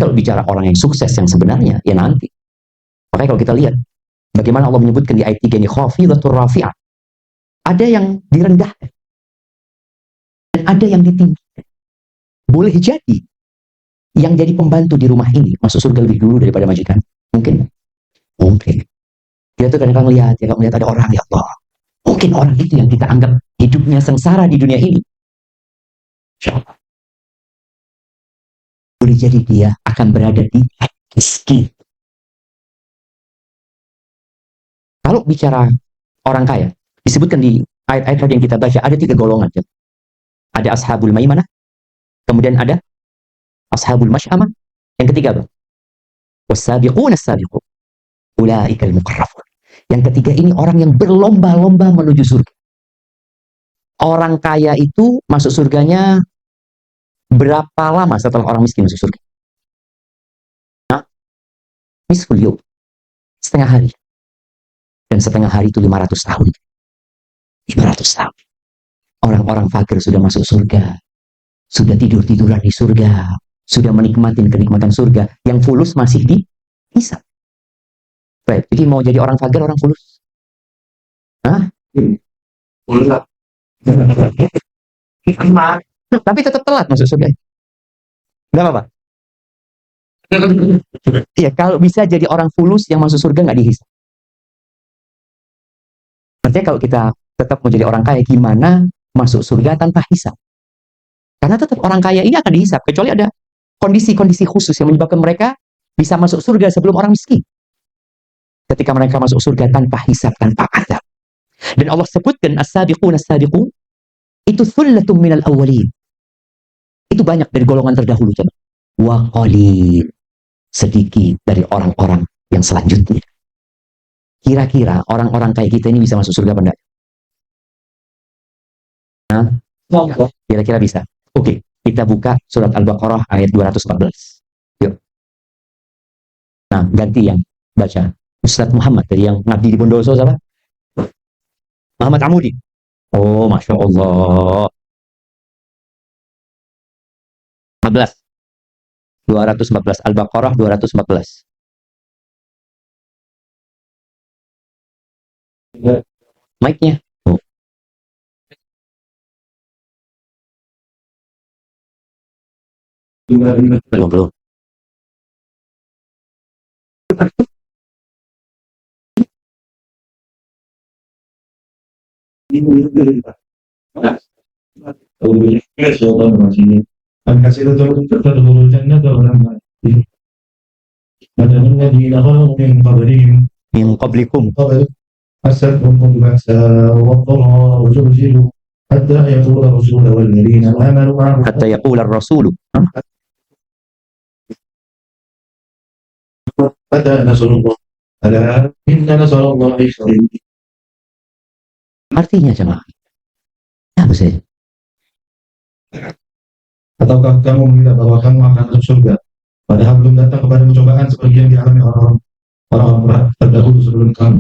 kalau bicara orang yang sukses yang sebenarnya, ya nanti. Makanya kalau kita lihat, bagaimana Allah menyebutkan di ayat 3 ini, khafidatur rafi'ah. Ada yang direndahkan. Dan ada yang ditinggikan. Boleh jadi, yang jadi pembantu di rumah ini, masuk surga lebih dulu daripada majikan. Mungkin. Mungkin. Kita tuh kadang-kadang lihat, ya, kalau melihat ada orang, ya Allah. Mungkin orang itu yang kita anggap hidupnya sengsara di dunia ini. Insya Allah. Boleh jadi dia akan berada di miskin. Kalau bicara orang kaya, disebutkan di ayat-ayat yang kita baca, ada 3 golongan. Ada ashabul maimanah, kemudian ada ashabul masy'amah, yang ketiga apa? Wassabiquna as-sabiqun, ulaikal muqarrabun. Yang ketiga ini orang yang berlomba-lomba menuju surga. Orang kaya itu masuk surganya berapa lama setelah orang miskin masuk surga? Nah, nisful yawm, setengah hari. Dan setengah hari itu 500 tahun. 500 tahun. Orang-orang fakir sudah masuk surga. Sudah tidur-tiduran di surga. Sudah menikmati kenikmatan surga. Yang fulus masih dihisab. Baik, jadi mau jadi orang fakir, orang fulus? Hah? Fulus. Tapi tetap telat masuk surga. Enggak apa-apa. Iya, kalau bisa jadi orang fulus yang masuk surga nggak dihisab. Artinya kalau kita tetap mau jadi orang kaya, gimana masuk surga tanpa hisab? Karena tetap orang kaya ini akan dihisab, kecuali ada kondisi-kondisi khusus yang menyebabkan mereka bisa masuk surga sebelum orang miskin. Ketika mereka masuk surga tanpa hisab, tanpa azab. Dan Allah sebutkan as-sabiqun as-sabiqun itu thullatum minal awwalin. Itu banyak dari golongan terdahulu, coba. Wa qalil, sedikit dari orang-orang yang selanjutnya. Kira-kira orang-orang kayak kita ini bisa masuk surga apa enggak? Nah, kira-kira bisa. Oke, kita buka surat Al-Baqarah ayat 214. Yuk. Nah, ganti yang baca. Ustadz Muhammad, dari yang ngabdi di Bondoso siapa? Muhammad Amudi. Oh, Masya Allah. 14. 214. Al-Baqarah 214. Mic-nya. Oh. Belum. Min qablikum أسدهم البأساء والضراء وزلزلوا حتى يقول الرسول والذين آمنوا معه hatta yaqula ar-rasulu. متى نصر الله ألا إن نصر الله قريب. Artinya jemaah. Apa sih? Ataukah kamu mengira bahwa kamu akan masuk surga padahal belum datang kepada cobaan seperti yang dialami orang-orang terdahulu sebelum kamu?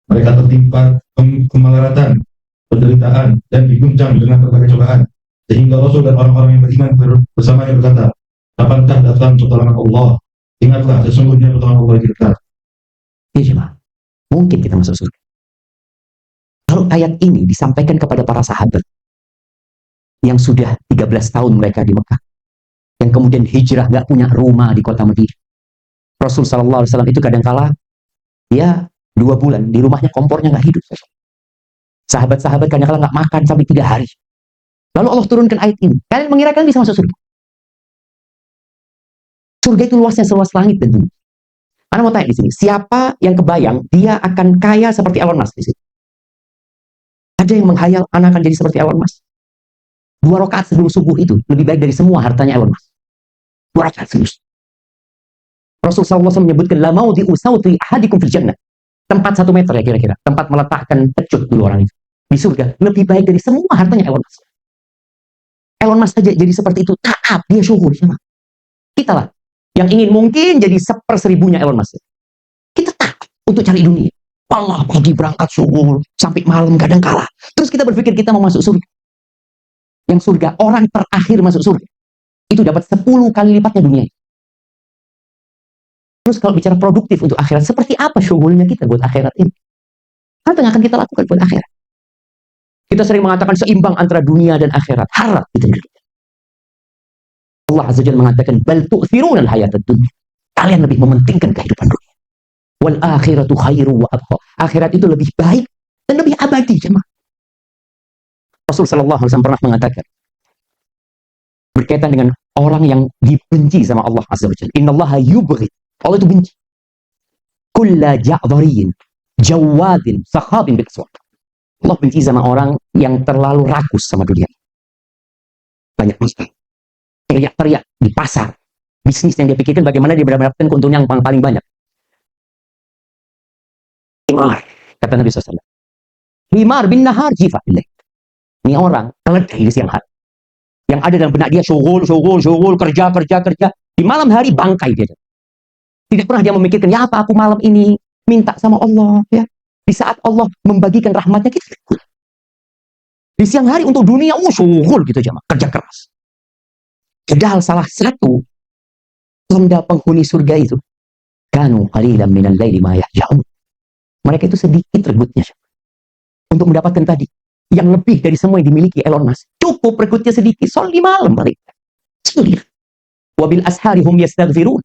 Mereka tertimpa kemelaratan, penderitaan, dan diguncang dengan berbagai cobaan. Sehingga Rasul dan orang-orang yang beriman bersamanya berkata, kapankah datang pertolongan Allah? Ingatlah, sesungguhnya pertolongan Allah itu dekat. Iya jemaah. Mungkin kita masuk surga. Kalau ayat ini disampaikan kepada para sahabat yang sudah 13 tahun mereka di Mekah, yang kemudian hijrah, gak punya rumah di kota Madinah. Rasul SAW itu kadangkala ya 2 bulan di rumahnya kompornya nggak hidup. Sahabat-sahabat kadang-kala nggak makan sampai 3 hari. Lalu Allah turunkan ayat ini. Kalian mengira kalian bisa masuk surga? Surga itu luasnya seluas langit dan bumi. Anda mau tanya di sini, siapa yang kebayang dia akan kaya seperti Elon Musk di sini? Ada yang menghayal anak akan jadi seperti Elon Musk? 2 rakaat sebelum subuh itu lebih baik dari semua hartanya Elon Musk. 2 rakaat sebelum subuh. Rasul SAW menyebutkan la maudhi'u sawti ahadikum fil jannah. Tempat 1 meter ya kira-kira. Tempat meletakkan pecut dulu orang itu. Di surga. Lebih baik dari semua hartanya Elon Musk. Elon Musk saja jadi seperti itu. Taat. Dia syukur. Kita lah. Yang ingin mungkin jadi 1/1000-nya Elon Musk. Kita taat untuk cari dunia. Allah pagi berangkat subuh. Sampai malam kadang kala. Terus kita berpikir kita mau masuk surga. Yang surga. Orang terakhir masuk surga. Itu dapat 10 kali lipatnya dunia. Terus kalau bicara produktif untuk akhirat, seperti apa syughulnya kita buat akhirat ini? Apa yang akan kita lakukan buat akhirat? Kita sering mengatakan seimbang antara dunia dan akhirat. Harap itu. Allah Azza Jalla mengatakan, bal tu'thiruna al-hayatad dunya. Kalian lebih mementingkan kehidupan dunia. Wal akhiratu khairu wa abqa. Akhirat itu lebih baik dan lebih abadi, jemaah. Rasul sallallahu alaihi wasallam pernah mengatakan berkaitan dengan orang yang dibenci sama Allah Azza wa Jalla. Innallaha yubghid. Allah itu benci. Kulla ja'dhariyin jawadin sakhabin bil aswaq. Allah benci sama orang yang terlalu rakus sama dunia. Banyak masalah. Teriak-teriak di pasar. Bisnis yang dia pikirkan bagaimana dia mendapatkan keuntungan yang paling banyak. Himar, kata Nabi SAW. Himar bin nahar jifa billahi. Ini orang keledai di siang hari. Yang ada dalam benak dia syughul, kerja. Di malam hari bangkai dia. Tidak pernah dia memikirkan, ya apa aku malam ini minta sama Allah, ya. Di saat Allah membagikan rahmatnya kita. Di siang hari untuk dunia, syughul gitu jemaah, kerja keras. Padahal salah satu tanda penghuni surga itu, kanu qalilan minal laili ma yahja'un. Mereka itu sedikit regutnya untuk mendapatkan tadi yang lebih dari semua yang dimiliki Elon Musk. Cukup regutnya sedikit, soal di malam mereka. Wabil ashari hum yastaghfirun.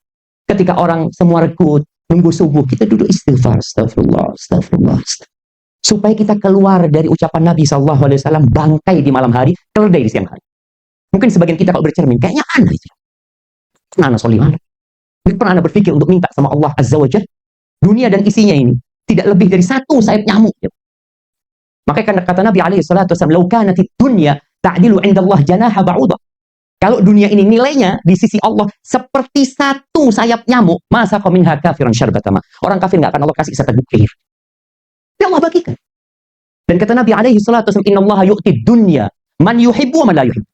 Ketika orang semua regut nunggu subuh, kita duduk istighfar, astagfirullah. Supaya kita keluar dari ucapan Nabi SAW, bangkai di malam hari, keledai di siang hari. Mungkin sebagian kita kalau bercermin, kayaknya aneh itu. Anak solimah. Pernah Anda berpikir untuk minta sama Allah Azza wa Jalla, dunia dan isinya ini tidak lebih dari satu sayap nyamuk. Makanya kata Nabi SAW, "Lau kanatid dunya ta'dilu 'inda Allah janaha ba'udah." Kalau dunia ini nilainya di sisi Allah seperti satu sayap nyamuk, masa kau minha kafiran syarbatama. Orang kafir nggak akan Allah kasih seteguk air. Ya Allah bagikan. Dan kata Nabi SAW, "Innallaha yu'tid dunya man yuhibbu wa man la yuhibbu."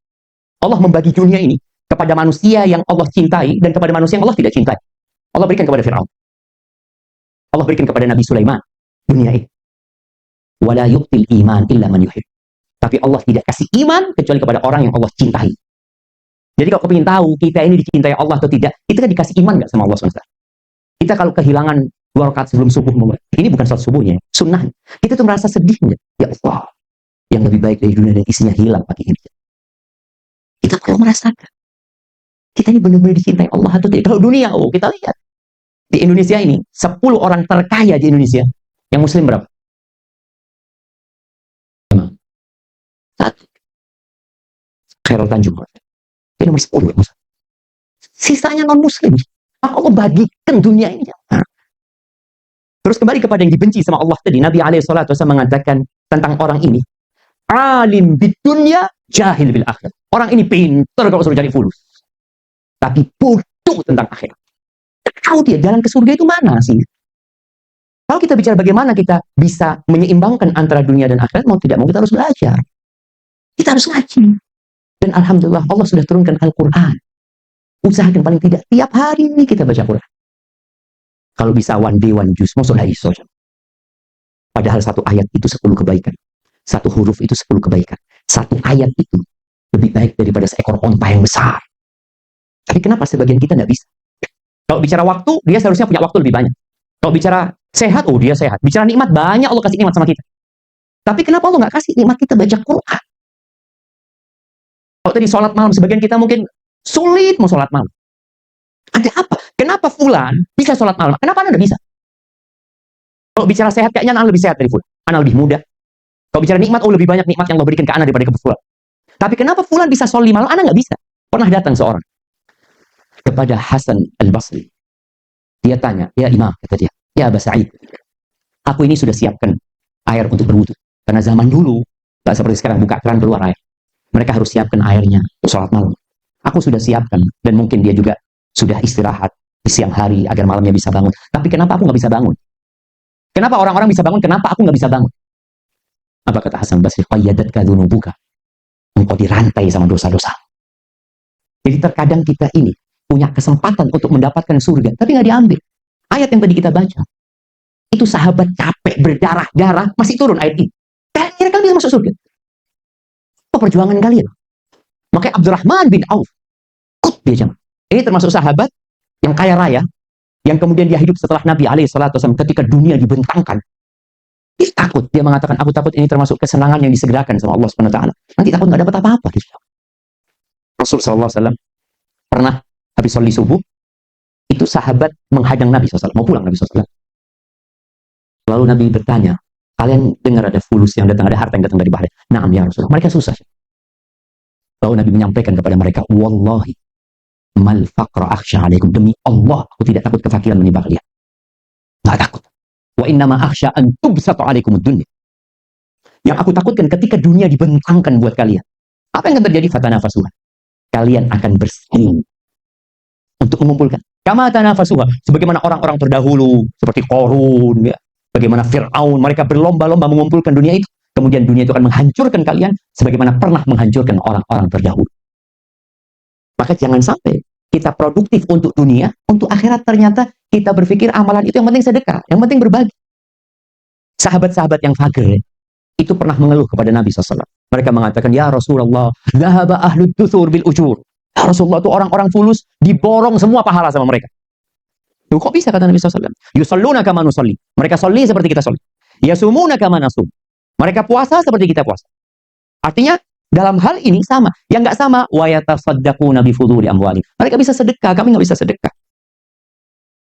Allah membagi dunia ini kepada manusia yang Allah cintai dan kepada manusia yang Allah tidak cintai. Allah berikan kepada Fir'aun. Allah berikan kepada Nabi Sulaiman dunia ini. Wala yu'til iman illa man yuhib. Tapi Allah tidak kasih iman kecuali kepada orang yang Allah cintai. Jadi kalau kau ingin tahu kita ini dicintai Allah atau tidak, kita kan dikasih iman nggak sama Allah SWT. Kita kalau kehilangan 2 rakaat sebelum subuh, ini bukan salat subuhnya, sunnah. Kita tuh merasa sedih nggak? Ya Allah, yang lebih baik dari dunia dan isinya hilang pagi ini. Kita perlu merasakan kita ini benar-benar dicintai Allah atau tidak. Kalau dunia, kita lihat di Indonesia ini 10 orang terkaya di Indonesia yang Muslim berapa? 1. Khairul Tanjung. Ini nomor 10. Sisanya non-Muslim. Maka Allah bagikan dunia ini. Terus kembali kepada yang dibenci sama Allah tadi. Nabi SAW mengatakan tentang orang ini. Alim bid dunya, jahil bil akhir. Orang ini pintar kalau suruh cari fulus. Tapi bodoh tentang akhirat. Tahu dia jalan ke surga itu mana sih? Kalau kita bicara bagaimana kita bisa menyeimbangkan antara dunia dan akhirat, mau tidak mau kita harus belajar. Kita harus ngaji. Dan alhamdulillah Allah sudah turunkan Al-Quran. Usahakan paling tidak tiap hari ini kita baca Quran. Kalau bisa one day one juz, maksudnya iso. Padahal satu ayat itu 10 kebaikan. Satu huruf itu 10 kebaikan. Satu ayat itu lebih baik daripada seekor onta yang besar. Tapi kenapa sebagian kita nggak bisa? Kalau bicara waktu, dia seharusnya punya waktu lebih banyak. Kalau bicara sehat, dia sehat. Bicara nikmat, banyak Allah kasih nikmat sama kita. Tapi kenapa Allah nggak kasih nikmat kita baca Quran? Kalau tadi sholat malam, sebagian kita mungkin sulit mau sholat malam. Ada apa? Kenapa fulan bisa sholat malam? Kenapa Anda nggak bisa? Kalau bicara sehat, kayaknya Anda lebih sehat dari fulan. Anda lebih muda. Kalau bicara nikmat, lebih banyak nikmat yang Allah berikan ke Anda daripada ke fulan. Tapi kenapa fulan bisa sholat malam? Anda nggak bisa. Pernah datang seorang kepada Hasan Al-Basri. Dia tanya, ya Imam, kata dia, ya Aba Sa'id, aku ini sudah siapkan air untuk berwudu. Karena zaman dulu, tak seperti sekarang buka keran keluar air. Mereka harus siapkan airnya untuk sholat malam. Aku sudah siapkan, dan mungkin dia juga sudah istirahat di siang hari agar malamnya bisa bangun. Tapi kenapa aku nggak bisa bangun? Kenapa orang-orang bisa bangun? Kenapa aku nggak bisa bangun? Apa kata Hasan Basri? Qayyadatka dzunubuka. Engkau dirantai sama dosa-dosa. Jadi terkadang kita ini punya kesempatan untuk mendapatkan surga, tapi nggak diambil. Ayat yang tadi kita baca, itu sahabat capek, berdarah-darah, masih turun ayat ini. Kira-kira kalian bisa masuk surga? Apa perjuangan kalian? Makanya Abdurrahman bin Auf, dia jemaah. Ini termasuk sahabat yang kaya raya, yang kemudian dia hidup setelah Nabi SAW, ketika dunia dibentangkan, dia takut. Dia mengatakan, aku takut ini termasuk kesenangan yang disegerakan sama Allah SWT. Nanti takut nggak dapat apa-apa. Rasul SAW pernah habis sholat subuh, itu sahabat menghadang Nabi SAW, mau pulang Nabi SAW. Lalu Nabi bertanya, kalian dengar ada fulus yang datang, ada harta yang datang dari Bahrain? Naam ya Rasulullah. Mereka susah. Lalu Nabi menyampaikan kepada mereka, wallahi mal faqra akhsha alaikum, demi Allah aku tidak takut kefakiran menimpa kalian. Nggak takut. Wa innama akhsha an tubsata alaikum dunya. Yang aku takutkan ketika dunia dibentangkan buat kalian. Apa yang akan terjadi? Fatanafasuha. Kalian akan bersaing untuk mengumpulkan. Kama tanafasuha, sebagaimana orang-orang terdahulu seperti Qarun, ya, bagaimana Fir'aun, mereka berlomba-lomba mengumpulkan dunia itu. Kemudian dunia itu akan menghancurkan kalian sebagaimana pernah menghancurkan orang-orang terdahulu. Maka jangan sampai kita produktif untuk dunia, untuk akhirat ternyata kita berpikir amalan itu yang penting sedekah, yang penting berbagi. Sahabat-sahabat yang fakir itu pernah mengeluh kepada Nabi SAW. Mereka mengatakan, ya Rasulullah, dhahaba ahlud duthur bil ujur. Ya Rasulullah, itu orang-orang fulus diborong semua pahala sama mereka. Tuh, kok bisa kata Nabi SAW? Yusalluna kama nusalli. Mereka sholli seperti kita sholli. Yasumuna kama nasum. Mereka puasa seperti kita puasa. Artinya dalam hal ini sama. Yang nggak sama, wa yatasaddaquna bi fuduli amwali. Mereka bisa sedekah, kami nggak bisa sedekah.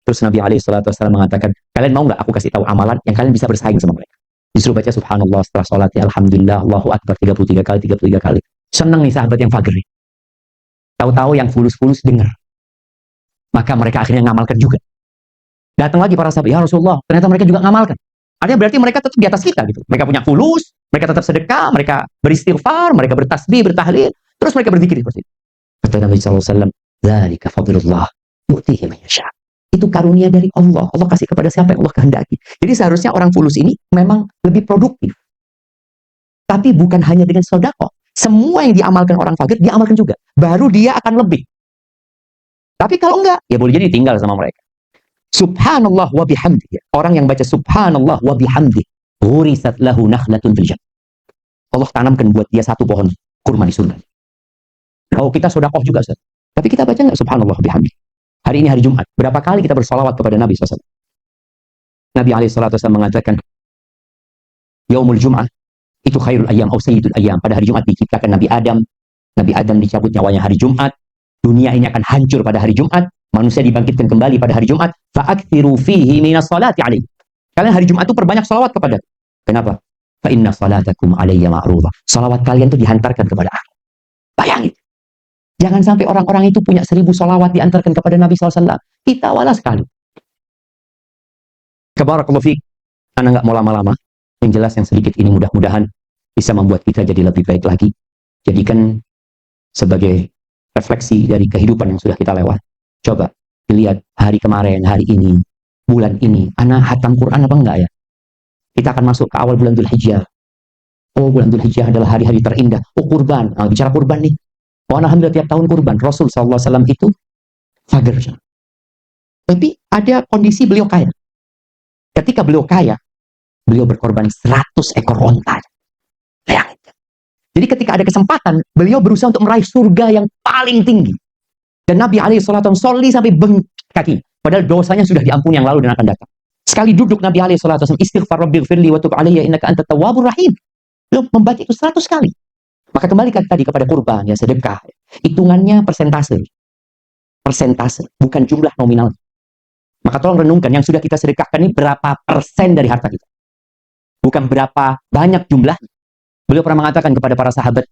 Terus Nabi SAW mengatakan, kalian mau nggak aku kasih tahu amalan yang kalian bisa bersaing sama mereka? Disuruh baca subhanallah setelah sholat, ya alhamdulillah, Allahu akbar 33 kali, 33 kali. Senang nih sahabat yang fakir. Tahu-tahu yang fulus-fulus dengar. Maka mereka akhirnya ngamalkan juga. Datang lagi para sahabat, ya Rasulullah, ternyata mereka juga ngamalkan. Artinya berarti mereka tetap di atas kita gitu. Mereka punya fulus, mereka tetap sedekah, mereka beristighfar, mereka bertasbih, bertahlil, terus mereka berzikir seperti itu. Kata Nabi SAW, dzalika fadlullah yu'tihi man yasha. Itu karunia dari Allah. Allah kasih kepada siapa yang Allah kehendaki. Jadi seharusnya orang fulus ini memang lebih produktif. Tapi bukan hanya dengan sedekah. Semua yang diamalkan orang fakir, dia amalkan juga. Baru dia akan lebih. Tapi kalau enggak, ya boleh jadi tinggal sama mereka. Subhanallah wa bihamdih. Orang yang baca subhanallah wa bihamdih, urisat lahu nakhlatun fil jannah. Allah tanamkan buat dia satu pohon kurma di surga. Kalau kita sedekah juga, Ustaz. Tapi kita baca enggak subhanallah wa bihamdih? Hari ini hari Jumat. Berapa kali kita bersalawat kepada Nabi SAW? Nabi SAW mengatakan, Yaumul Jum'ah, itu khairul ayyam, atau sayyidul ayyam. Pada hari Jumat diciptakan Nabi Adam. Nabi Adam dicabut nyawanya hari Jumat. Dunia ini akan hancur pada hari Jumat. Manusia dibangkitkan kembali pada hari Jumat. Fa'akthiru fihi minas salati alaih. Kalian hari Jumat itu perbanyak salawat kepada. Kenapa? Fa inna salatakum alayya ma'rudah. Salawat kalian itu dihantarkan kepada aku. Bayangin. Jangan sampai orang-orang itu punya 1000 salawat diantarkan kepada Nabi SAW. Kita wala sekali. Kabarakallahu fiik. Anda nggak mau lama-lama. Yang jelas yang sedikit ini mudah-mudahan bisa membuat kita jadi lebih baik lagi. Jadikan sebagai refleksi dari kehidupan yang sudah kita lewat. Coba dilihat hari kemarin, hari ini, bulan ini. Ana hatam Quran apa enggak ya? Kita akan masuk ke awal bulan Dzulhijjah. Oh, bulan Dzulhijjah adalah hari-hari terindah. Oh, kurban. Nah, bicara kurban nih. Oh, alhamdulillah tiap tahun kurban. Rasul SAW itu fakir. Tapi ada kondisi beliau kaya. Ketika beliau kaya, beliau berkorban 100 ekor onta. Bayangin. Jadi ketika ada kesempatan, beliau berusaha untuk meraih surga yang paling tinggi. Dan Nabi SAW sholli sampai bengkak kaki. Padahal dosanya sudah diampuni yang lalu dan akan datang. Sekali duduk Nabi SAW istighfar rabbighfirli wa tub alayya innaka antat tawwabur rahim. Beliau membaca itu 100 kali. Maka kembali tadi kepada kurban, ya sedekah. Hitungannya persentase. Persentase, bukan jumlah nominal. Maka tolong renungkan, yang sudah kita sedekahkan ini berapa persen dari harta kita. Bukan berapa banyak jumlah. Beliau pernah mengatakan kepada para sahabat,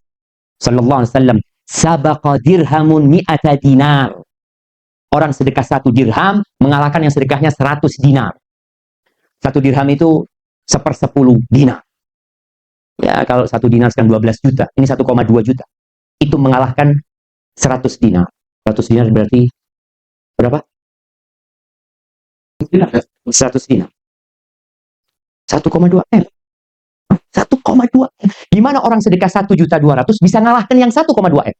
sallallahu alaihi wasallam, sabaqa dirhamun mi'ata dinar. Orang sedekah 1 dirham, mengalahkan yang sedekahnya 100 dinar. 1 dirham itu 1/10 dinar. Ya, kalau 1 dinar sekarang 12 juta, ini 1,2 juta. Itu mengalahkan 100 dinar. 100 dinar berarti berapa? 100 dinar. 1,2 M. 1,2 M. Gimana orang sedekah 1.200.000 bisa ngalahkan yang 1,2 M?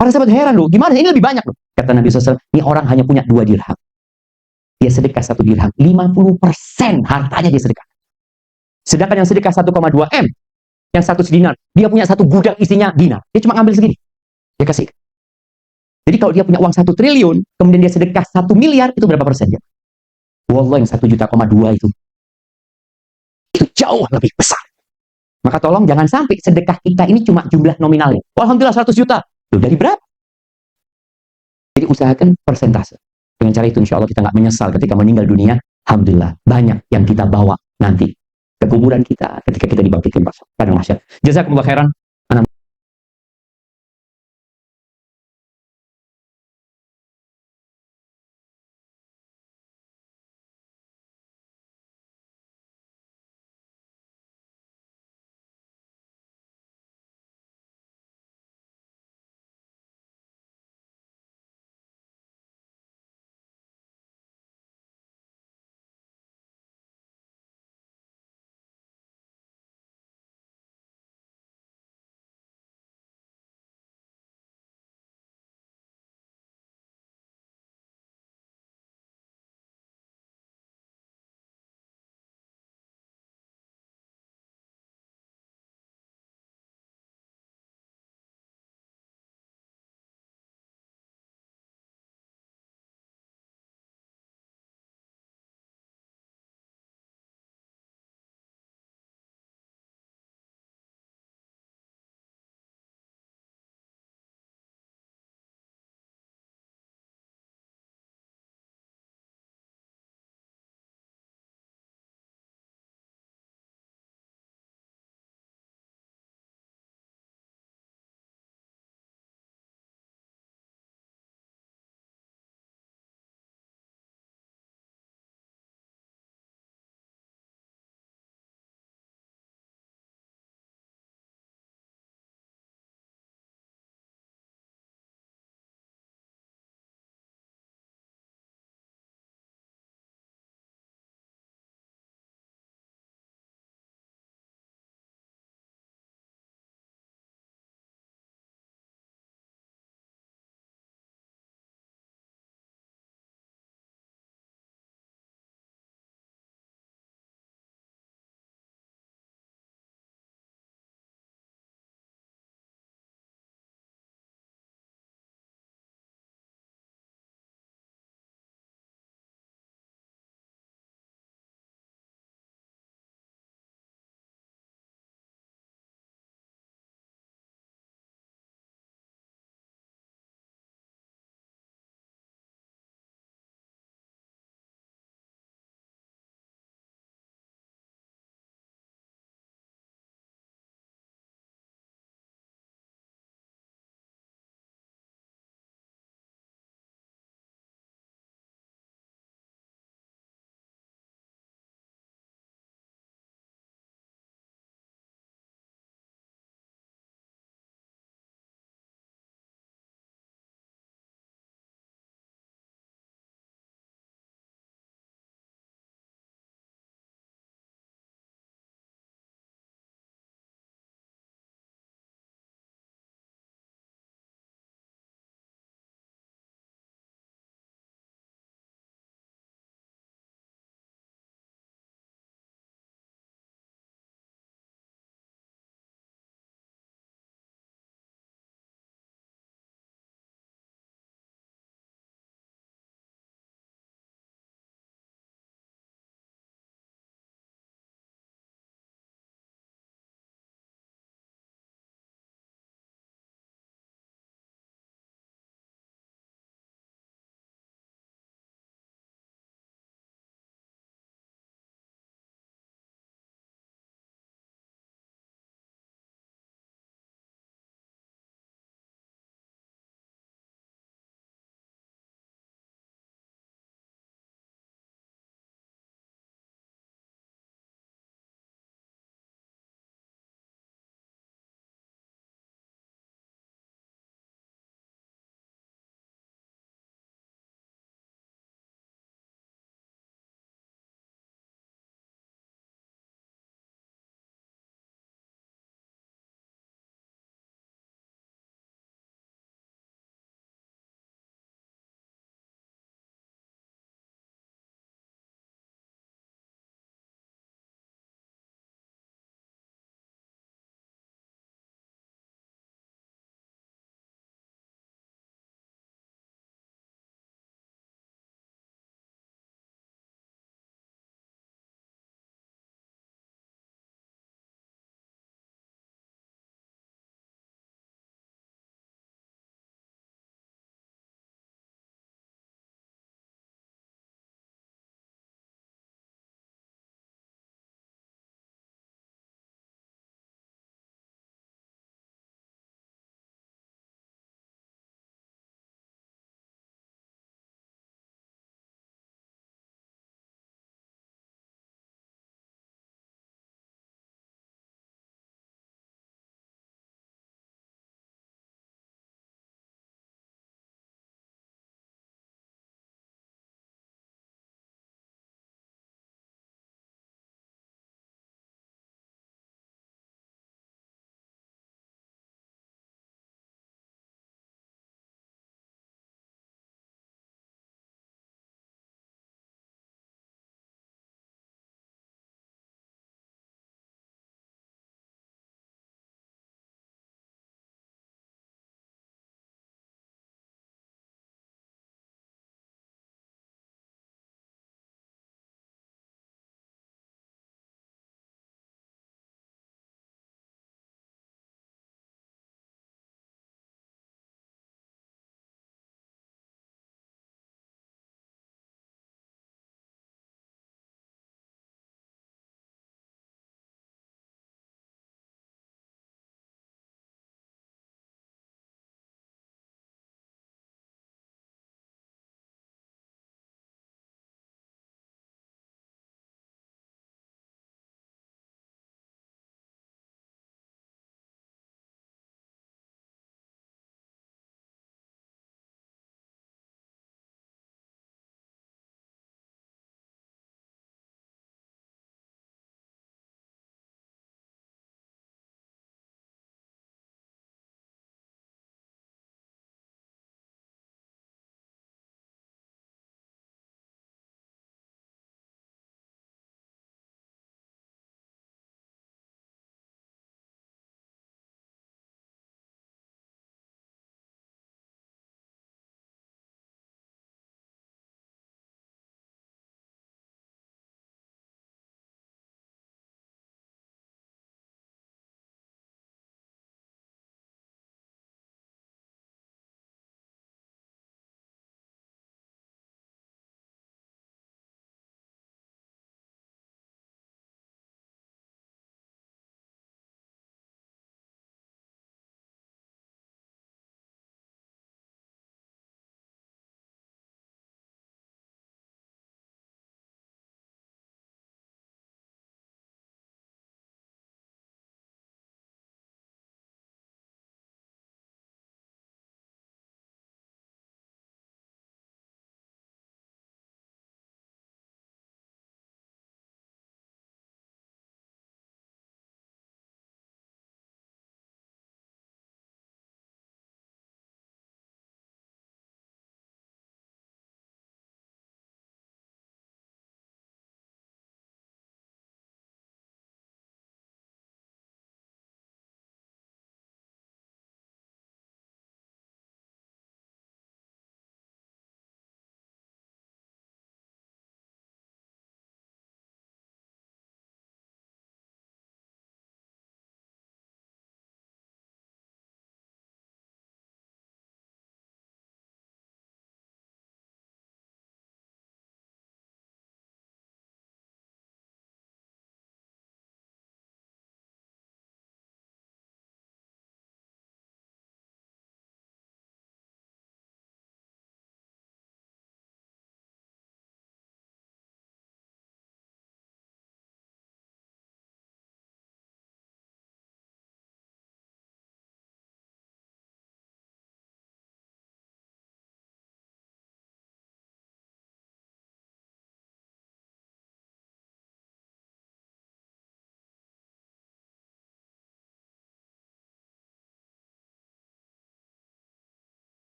Para sahabat heran loh, gimana? Ini lebih banyak loh. Kata Nabi SAW, ini orang hanya punya 2 dirham. Dia sedekah 1 dirham, 50% hartanya dia sedekah. Sedangkan yang sedekah 1,2 M, yang 100 dinar, dia punya 1 gudang isinya dinar. Dia cuma ngambil segini. Dia kasih. Jadi kalau dia punya uang 1 triliun, kemudian dia sedekah 1 miliar, itu berapa persen ya? Wallah yang 1,2 juta itu jauh lebih besar. Maka tolong jangan sampai sedekah kita ini cuma jumlah nominalnya. Alhamdulillah 100 juta. Loh, dari berapa? Jadi usahakan persentase. Dengan cara itu insya Allah kita nggak menyesal ketika meninggal dunia. Alhamdulillah banyak yang kita bawa nanti ke kuburan kita ketika kita dibangkitkan pada mahsyar. Jazakumullah khairan.